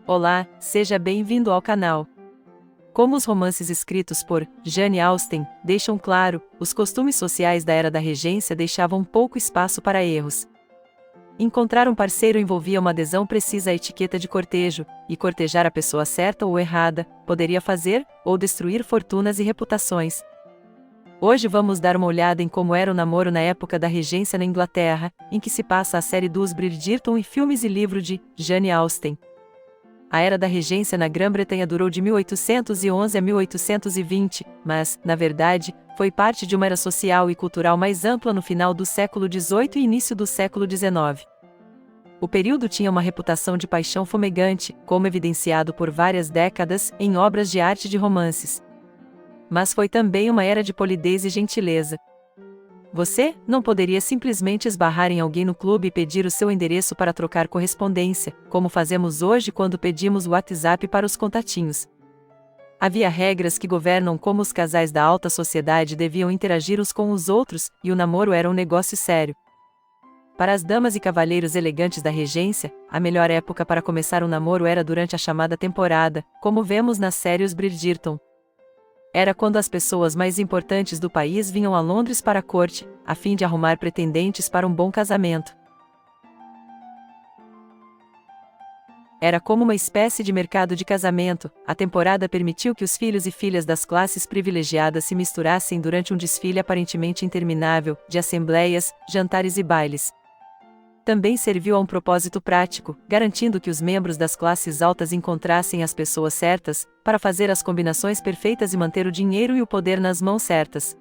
Olá, seja bem-vindo ao canal. Como os romances escritos por Jane Austen deixam claro, os costumes sociais da Era da Regência deixavam pouco espaço para erros. Encontrar um parceiro envolvia uma adesão precisa à etiqueta de cortejo, e cortejar a pessoa certa ou errada poderia fazer ou destruir fortunas e reputações. Hoje vamos dar uma olhada em como era o namoro na época da regência na Inglaterra, em que se passa a série dos Bridgerton e filmes e livro de Jane Austen. A Era da Regência na Grã-Bretanha durou de 1811 a 1820, mas, na verdade, foi parte de uma era social e cultural mais ampla no final do século XVIII e início do século XIX. O período tinha uma reputação de paixão fumegante, como evidenciado por várias décadas em obras de arte de romances. Mas foi também uma era de polidez e gentileza. Você não poderia simplesmente esbarrar em alguém no clube e pedir o seu endereço para trocar correspondência, como fazemos hoje quando pedimos o WhatsApp para os contatinhos. Havia regras que governam como os casais da alta sociedade deviam interagir uns com os outros, e o namoro era um negócio sério. Para as damas e cavalheiros elegantes da regência, a melhor época para começar um namoro era durante a chamada temporada, como vemos na série Os Bridgerton. Era quando as pessoas mais importantes do país vinham a Londres para a corte, a fim de arrumar pretendentes para um bom casamento. Era como uma espécie de mercado de casamento. A temporada permitiu que os filhos e filhas das classes privilegiadas se misturassem durante um desfile aparentemente interminável, de assembleias, jantares e bailes. Também serviu a um propósito prático, garantindo que os membros das classes altas encontrassem as pessoas certas, para fazer as combinações perfeitas e manter o dinheiro e o poder nas mãos certas.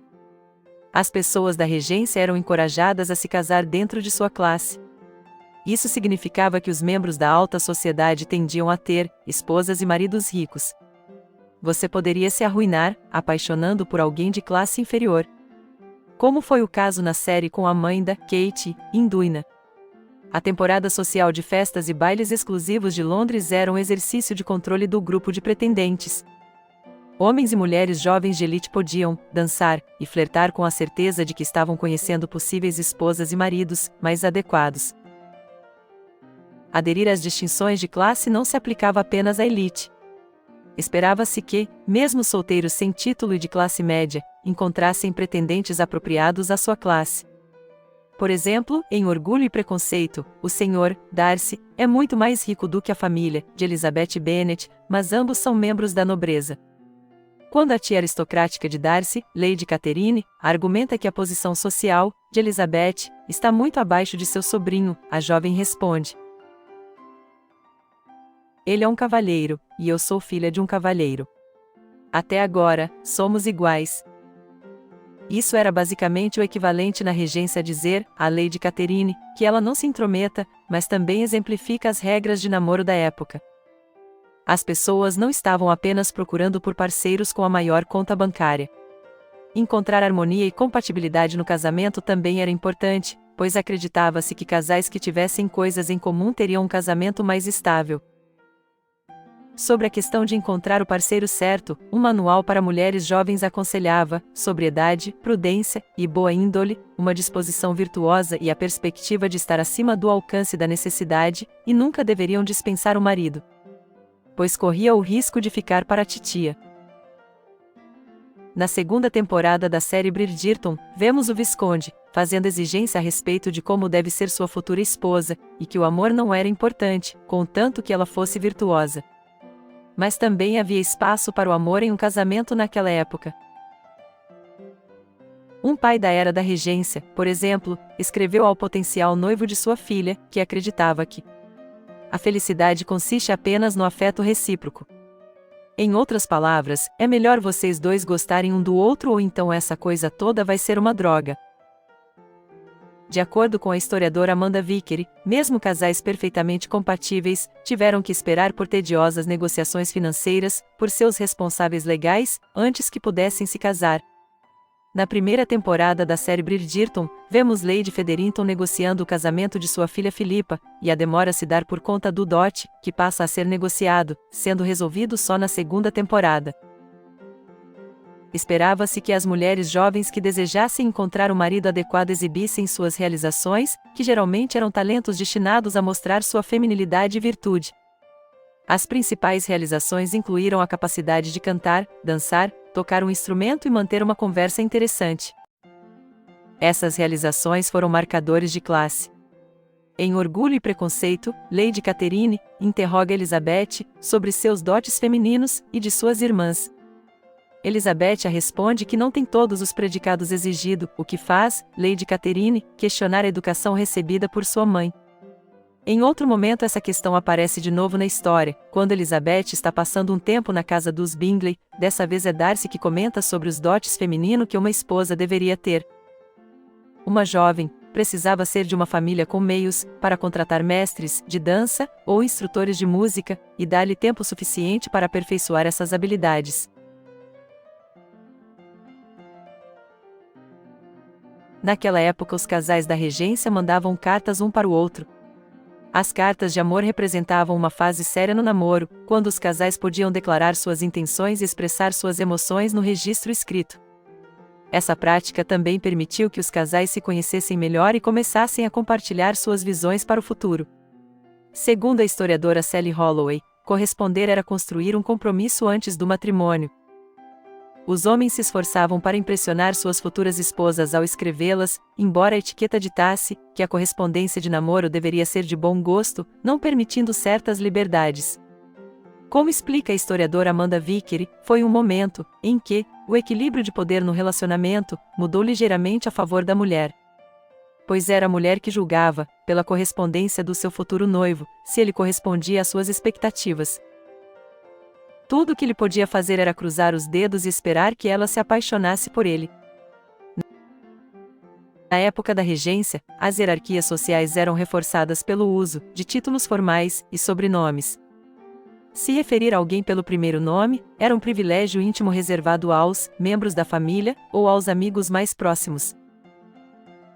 As pessoas da regência eram encorajadas a se casar dentro de sua classe. Isso significava que os membros da alta sociedade tendiam a ter esposas e maridos ricos. Você poderia se arruinar, apaixonando por alguém de classe inferior. Como foi o caso na série com a mãe da Kate, Induina. A temporada social de festas e bailes exclusivos de Londres era um exercício de controle do grupo de pretendentes. Homens e mulheres jovens de elite podiam dançar e flertar com a certeza de que estavam conhecendo possíveis esposas e maridos mais adequados. Aderir às distinções de classe não se aplicava apenas à elite. Esperava-se que, mesmo solteiros sem título e de classe média, encontrassem pretendentes apropriados à sua classe. Por exemplo, em Orgulho e Preconceito, o Sr. Darcy é muito mais rico do que a família de Elizabeth Bennet, mas ambos são membros da nobreza. Quando a tia aristocrática de Darcy, Lady Catherine, argumenta que a posição social de Elizabeth está muito abaixo de seu sobrinho, a jovem responde: ele é um cavalheiro, e eu sou filha de um cavalheiro. Até agora, somos iguais. Isso era basicamente o equivalente na regência a dizer, à Lady Catherine, que ela não se intrometa, mas também exemplifica as regras de namoro da época. As pessoas não estavam apenas procurando por parceiros com a maior conta bancária. Encontrar harmonia e compatibilidade no casamento também era importante, pois acreditava-se que casais que tivessem coisas em comum teriam um casamento mais estável. Sobre a questão de encontrar o parceiro certo, um manual para mulheres jovens aconselhava sobriedade, prudência e boa índole, uma disposição virtuosa e a perspectiva de estar acima do alcance da necessidade, e nunca deveriam dispensar o marido, pois corria o risco de ficar para a titia. Na segunda temporada da série Bridgerton, vemos o Visconde fazendo exigência a respeito de como deve ser sua futura esposa, e que o amor não era importante, contanto que ela fosse virtuosa. Mas também havia espaço para o amor em um casamento naquela época. Um pai da Era da Regência, por exemplo, escreveu ao potencial noivo de sua filha, que acreditava que a felicidade consiste apenas no afeto recíproco. Em outras palavras, é melhor vocês dois gostarem um do outro ou então essa coisa toda vai ser uma droga. De acordo com a historiadora Amanda Vickery, mesmo casais perfeitamente compatíveis, tiveram que esperar por tediosas negociações financeiras, por seus responsáveis legais, antes que pudessem se casar. Na primeira temporada da série Bridgerton, vemos Lady Featherington negociando o casamento de sua filha Philippa, e a demora se dar por conta do dote, que passa a ser negociado, sendo resolvido só na segunda temporada. Esperava-se que as mulheres jovens que desejassem encontrar um marido adequado exibissem suas realizações, que geralmente eram talentos destinados a mostrar sua feminilidade e virtude. As principais realizações incluíram a capacidade de cantar, dançar, tocar um instrumento e manter uma conversa interessante. Essas realizações foram marcadores de classe. Em Orgulho e Preconceito, Lady Catherine interroga Elizabeth sobre seus dotes femininos e de suas irmãs. Elizabeth a responde que não tem todos os predicados exigidos, o que faz Lady Catherine questionar a educação recebida por sua mãe. Em outro momento essa questão aparece de novo na história, quando Elizabeth está passando um tempo na casa dos Bingley, dessa vez é Darcy que comenta sobre os dotes femininos que uma esposa deveria ter. Uma jovem precisava ser de uma família com meios para contratar mestres de dança ou instrutores de música e dar-lhe tempo suficiente para aperfeiçoar essas habilidades. Naquela época os casais da regência mandavam cartas um para o outro. As cartas de amor representavam uma fase séria no namoro, quando os casais podiam declarar suas intenções e expressar suas emoções no registro escrito. Essa prática também permitiu que os casais se conhecessem melhor e começassem a compartilhar suas visões para o futuro. Segundo a historiadora Sally Holloway, corresponder era construir um compromisso antes do matrimônio. Os homens se esforçavam para impressionar suas futuras esposas ao escrevê-las, embora a etiqueta ditasse que a correspondência de namoro deveria ser de bom gosto, não permitindo certas liberdades. Como explica a historiadora Amanda Vickery, foi um momento em que o equilíbrio de poder no relacionamento mudou ligeiramente a favor da mulher. Pois era a mulher que julgava, pela correspondência do seu futuro noivo, se ele correspondia às suas expectativas. Tudo o que ele podia fazer era cruzar os dedos e esperar que ela se apaixonasse por ele. Na época da regência, as hierarquias sociais eram reforçadas pelo uso de títulos formais e sobrenomes. Se referir a alguém pelo primeiro nome, era um privilégio íntimo reservado aos membros da família ou aos amigos mais próximos.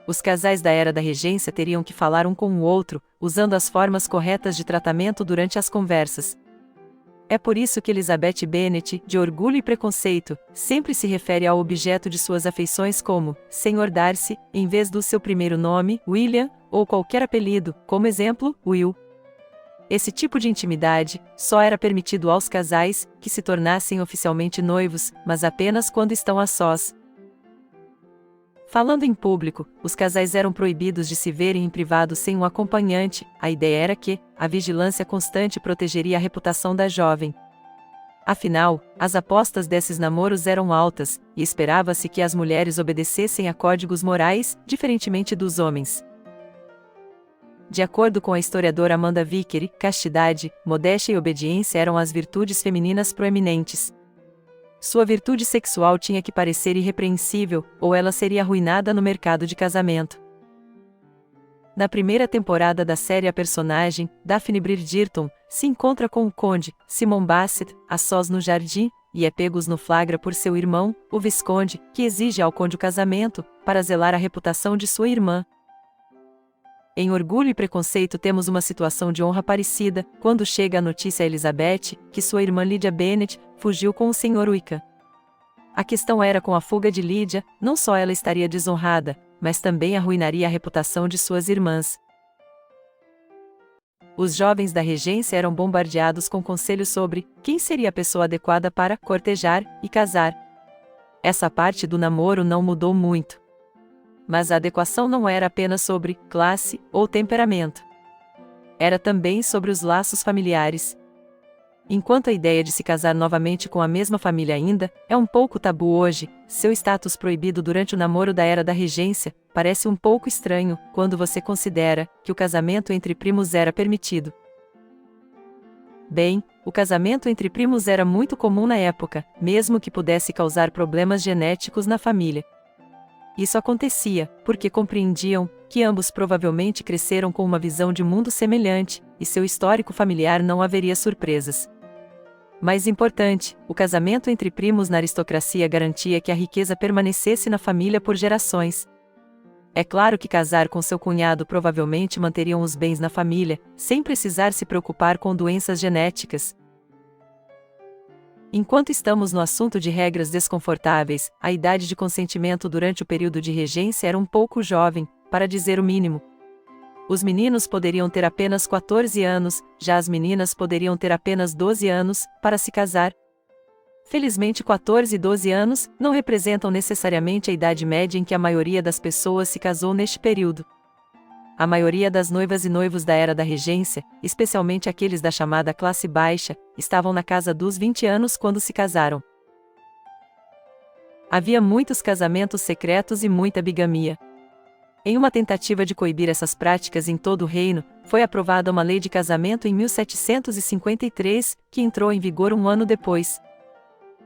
Os casais da era da regência teriam que falar um com o outro, usando as formas corretas de tratamento durante as conversas. É por isso que Elizabeth Bennet, de Orgulho e Preconceito, sempre se refere ao objeto de suas afeições como Sr. Darcy, em vez do seu primeiro nome, William, ou qualquer apelido, como exemplo, Will. Esse tipo de intimidade só era permitido aos casais que se tornassem oficialmente noivos, mas apenas quando estão a sós. Falando em público, os casais eram proibidos de se verem em privado sem um acompanhante. A ideia era que a vigilância constante protegeria a reputação da jovem. Afinal, as apostas desses namoros eram altas, e esperava-se que as mulheres obedecessem a códigos morais, diferentemente dos homens. De acordo com a historiadora Amanda Vickery, castidade, modéstia e obediência eram as virtudes femininas proeminentes. Sua virtude sexual tinha que parecer irrepreensível, ou ela seria arruinada no mercado de casamento. Na primeira temporada da série a personagem, Daphne Bridgerton, se encontra com o conde, Simon Basset, a sós no jardim, e é pegos no flagra por seu irmão, o visconde, que exige ao conde o casamento, para zelar a reputação de sua irmã. Em Orgulho e Preconceito temos uma situação de honra parecida, quando chega a notícia a Elizabeth, que sua irmã Lydia Bennet fugiu com o Sr. Wickham. A questão era com a fuga de Lydia, não só ela estaria desonrada, mas também arruinaria a reputação de suas irmãs. Os jovens da regência eram bombardeados com conselhos sobre quem seria a pessoa adequada para cortejar e casar. Essa parte do namoro não mudou muito. Mas a adequação não era apenas sobre classe ou temperamento. Era também sobre os laços familiares. Enquanto a ideia de se casar novamente com a mesma família ainda é um pouco tabu hoje, seu status proibido durante o namoro da era da regência parece um pouco estranho quando você considera que o casamento entre primos era permitido. Bem, o casamento entre primos era muito comum na época, mesmo que pudesse causar problemas genéticos na família. Isso acontecia, porque compreendiam que ambos provavelmente cresceram com uma visão de mundo semelhante, e seu histórico familiar não haveria surpresas. Mais importante, o casamento entre primos na aristocracia garantia que a riqueza permanecesse na família por gerações. É claro que casar com seu cunhado provavelmente manteriam os bens na família, sem precisar se preocupar com doenças genéticas. Enquanto estamos no assunto de regras desconfortáveis, a idade de consentimento durante o período de regência era um pouco jovem, para dizer o mínimo. Os meninos poderiam ter apenas 14 anos, já as meninas poderiam ter apenas 12 anos, para se casar. Felizmente 14 e 12 anos não representam necessariamente a idade média em que a maioria das pessoas se casou neste período. A maioria das noivas e noivos da Era da Regência, especialmente aqueles da chamada classe baixa, estavam na casa dos 20 anos quando se casaram. Havia muitos casamentos secretos e muita bigamia. Em uma tentativa de coibir essas práticas em todo o reino, foi aprovada uma lei de casamento em 1753, que entrou em vigor um ano depois.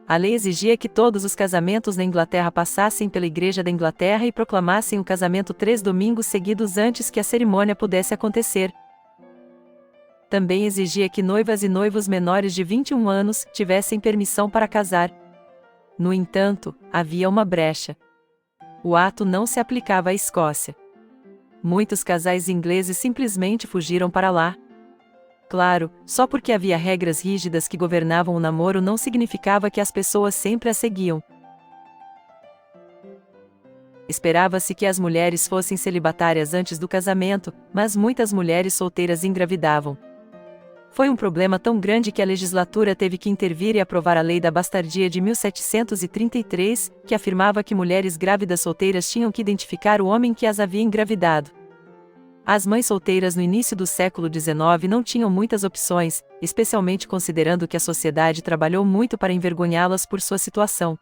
A lei exigia que todos os casamentos na Inglaterra passassem pela Igreja da Inglaterra e proclamassem o casamento 3 domingos seguidos antes que a cerimônia pudesse acontecer. Também exigia que noivas e noivos menores de 21 anos tivessem permissão para casar. No entanto, havia uma brecha. O ato não se aplicava à Escócia. Muitos casais ingleses simplesmente fugiram para lá. Claro, só porque havia regras rígidas que governavam o namoro não significava que as pessoas sempre as seguiam. Esperava-se que as mulheres fossem celibatárias antes do casamento, mas muitas mulheres solteiras engravidavam. Foi um problema tão grande que a legislatura teve que intervir e aprovar a Lei da Bastardia de 1733, que afirmava que mulheres grávidas solteiras tinham que identificar o homem que as havia engravidado. As mães solteiras no início do século XIX não tinham muitas opções, especialmente considerando que a sociedade trabalhou muito para envergonhá-las por sua situação.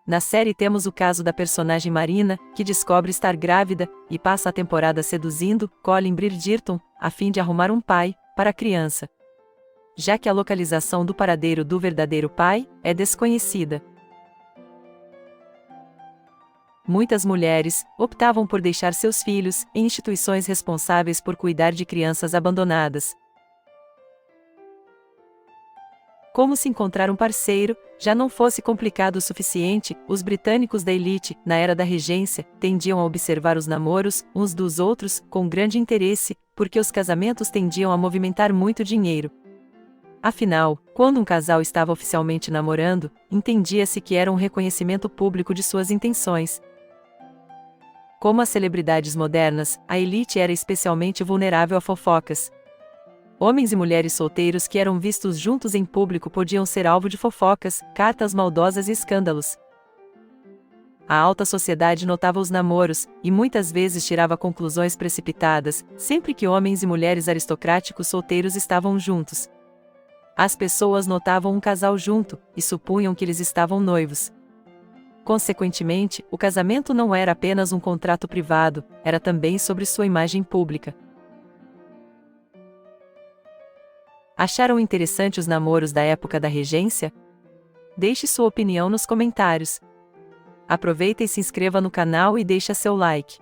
Na série temos o caso da personagem Marina, que descobre estar grávida, e passa a temporada seduzindo Colin Bridgerton, a fim de arrumar um pai para a criança. Já que a localização do paradeiro do verdadeiro pai é desconhecida. Muitas mulheres optavam por deixar seus filhos em instituições responsáveis por cuidar de crianças abandonadas. Como se encontrar um parceiro já não fosse complicado o suficiente, os britânicos da elite, na Era da Regência, tendiam a observar os namoros uns dos outros com grande interesse, porque os casamentos tendiam a movimentar muito dinheiro. Afinal, quando um casal estava oficialmente namorando, entendia-se que era um reconhecimento público de suas intenções. Como as celebridades modernas, a elite era especialmente vulnerável a fofocas. Homens e mulheres solteiros que eram vistos juntos em público podiam ser alvo de fofocas, cartas maldosas e escândalos. A alta sociedade notava os namoros, e muitas vezes tirava conclusões precipitadas, sempre que homens e mulheres aristocráticos solteiros estavam juntos. As pessoas notavam um casal junto, e supunham que eles estavam noivos. Consequentemente, o casamento não era apenas um contrato privado, era também sobre sua imagem pública. Acharam interessante os namoros da época da regência? Deixe sua opinião nos comentários. Aproveita e se inscreva no canal e deixa seu like.